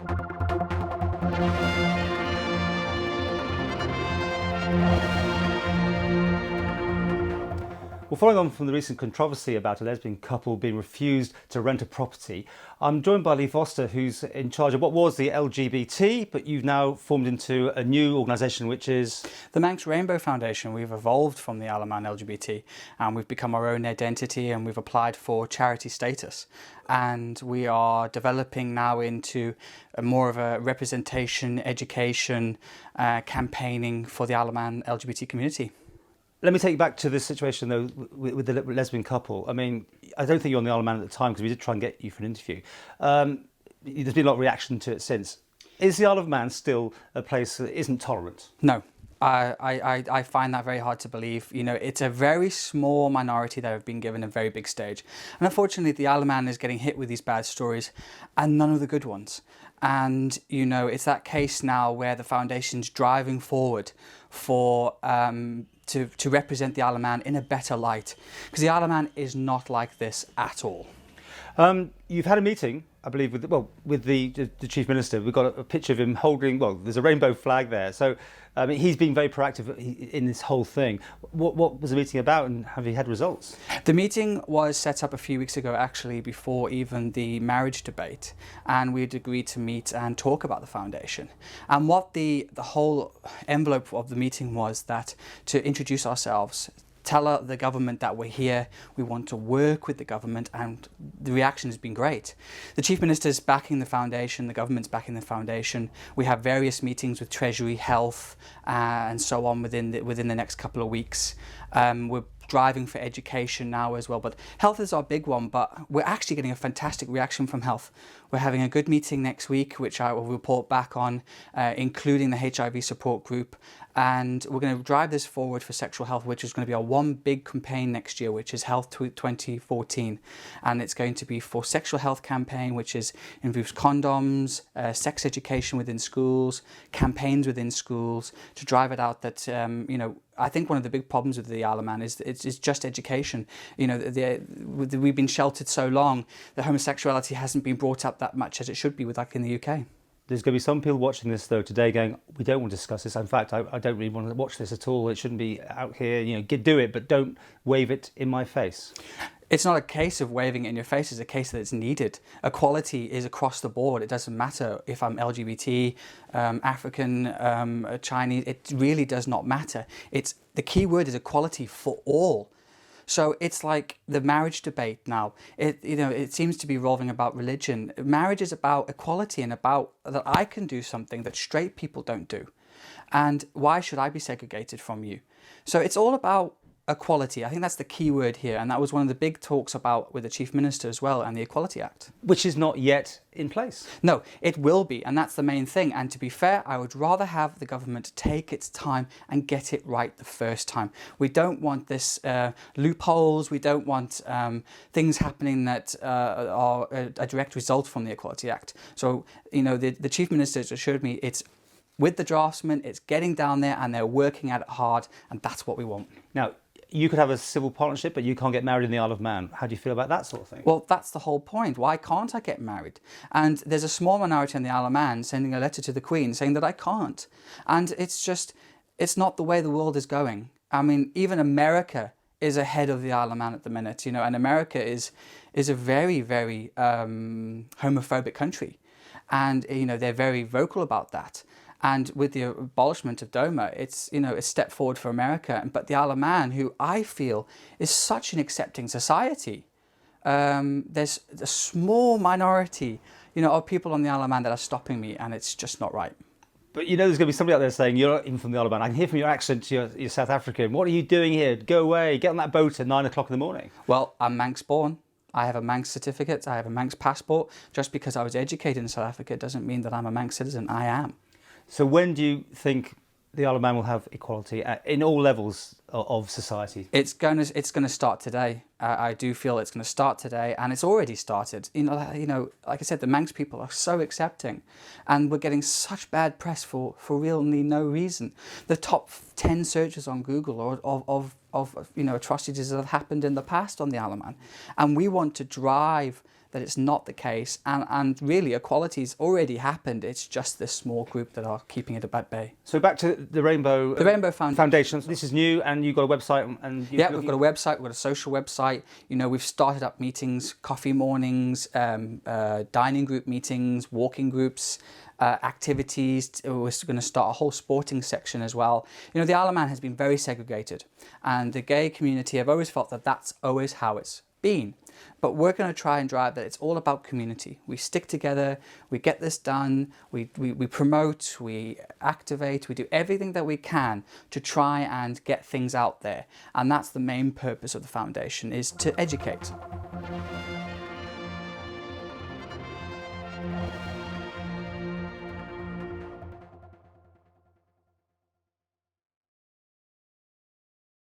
Well, following on from the recent controversy about a lesbian couple being refused to rent a property, I'm joined by Vorster, who's in charge of what was the LGBT, but you've now formed into a new organisation, which is the Manx Rainbow Foundation. We've evolved from the IoM LGBT, and we've become our own identity, and we've applied for charity status. And we are developing now into more of a representation, education, campaigning for the IoM LGBT community. Let me take you back to this situation, though, with the lesbian couple. I mean, I don't think you were on the Isle of Man at the time, because we did try and get you for an interview. There's been a lot of reaction to it since. Is the Isle of Man still a place that isn't tolerant? No. I find that very hard to believe. You know, it's a very small minority that have been given a very big stage. And unfortunately, the Isle of Man is getting hit with these bad stories and none of the good ones. And, you know, it's that case now where the foundation's driving forward for to represent the Isle of Man in a better light, because the Isle of Man is not like this at all. You've had a meeting, I believe, with the Chief Minister. We've got a picture of him holding, there's a rainbow flag there. So he's been very proactive in this whole thing. What was the meeting about, and have you had results? The meeting was set up a few weeks ago, actually, before even the marriage debate, and we'd agreed to meet and talk about the foundation. And what the whole envelope of the meeting was that to introduce ourselves, tell the government that we're here, we want to work with the government, and the reaction has been great. The Chief Minister's backing the foundation, the government's backing the foundation. We have various meetings with Treasury, Health, and so on within the next couple of weeks. We're driving for education now as well, but health is our big one, but we're actually getting a fantastic reaction from health. We're having a good meeting next week, which I will report back on, including the HIV support group, and we're going to drive this forward for sexual health, which is going to be our one big campaign next year, which is Health 2014, and it's going to be for sexual health campaign, which involves condoms, sex education within schools, campaigns within schools, to drive it out that, you know, I think one of the big problems with the Isle of Man is it's just education. You know, we've been sheltered so long that homosexuality hasn't been brought up that much as it should be, like in the UK. There's going to be some people watching this, though, today going, we don't want to discuss this. In fact, I don't really want to watch this at all. It shouldn't be out here. You know, do it, but don't wave it in my face. It's not a case of waving it in your face, it's a case that it's needed. Equality is across the board. It doesn't matter if I'm LGBT, African, Chinese, it really does not matter. The key word is equality for all. So it's like the marriage debate now. It seems to be revolving about religion. Marriage is about equality and about that I can do something that straight people don't do. And why should I be segregated from you? So it's all about equality. I think that's the key word here, and that was one of the big talks about with the Chief Minister as well, and the Equality Act. Which is not yet in place. No, it will be, and that's the main thing. And to be fair, I would rather have the government take its time and get it right the first time. We don't want this loopholes, we don't want things happening that are a direct result from the Equality Act. So, you know, the Chief Minister has assured me it's with the draftsman, it's getting down there, and they're working at it hard, and that's what we want. Now, you could have a civil partnership, but you can't get married in the Isle of Man. How do you feel about that sort of thing? Well, that's the whole point. Why can't I get married? And there's a small minority in the Isle of Man sending a letter to the Queen saying that I can't. And it's not the way the world is going. I mean, even America is ahead of the Isle of Man at the minute, you know, and America is a very, very homophobic country. And, you know, they're very vocal about that. And with the abolishment of DOMA, it's, you know, a step forward for America. But the Isle of Man, who I feel is such an accepting society, there's a small minority, you know, of people on the Isle of Man that are stopping me, and it's just not right. But you know, there's going to be somebody out there saying, you're not even from the Isle of Man. I can hear from your accent you're South African. What are you doing here? Go away. Get on that boat at 9 o'clock in the morning. Well, I'm Manx born. I have a Manx certificate. I have a Manx passport. Just because I was educated in South Africa doesn't mean that I'm a Manx citizen. I am. So when do you think the Isle of Man will have equality in all levels of society? It's going to start today. I do feel it's going to start today, and it's already started. You know, like I said, the Manx people are so accepting, and we're getting such bad press for really no reason. The top 10 searches on Google are of you know, atrocities that have happened in the past on the Isle of Man, and we want to drive that it's not the case, and really equality's already happened. It's just this small group that are keeping it at bay. So back to the Rainbow Foundation. This is new, and you've got a website. And yeah, we've got a website. We've got a social website. You know, we've started up meetings, coffee mornings, dining group meetings, walking groups, activities. We're going to start a whole sporting section as well. You know, the Isle of Man has been very segregated, and the gay community have always felt that that's always how it's been. But we're going to try and drive that it's all about community. We stick together, we get this done, we promote, we activate, we do everything that we can to try and get things out there. And that's the main purpose of the foundation, is to educate.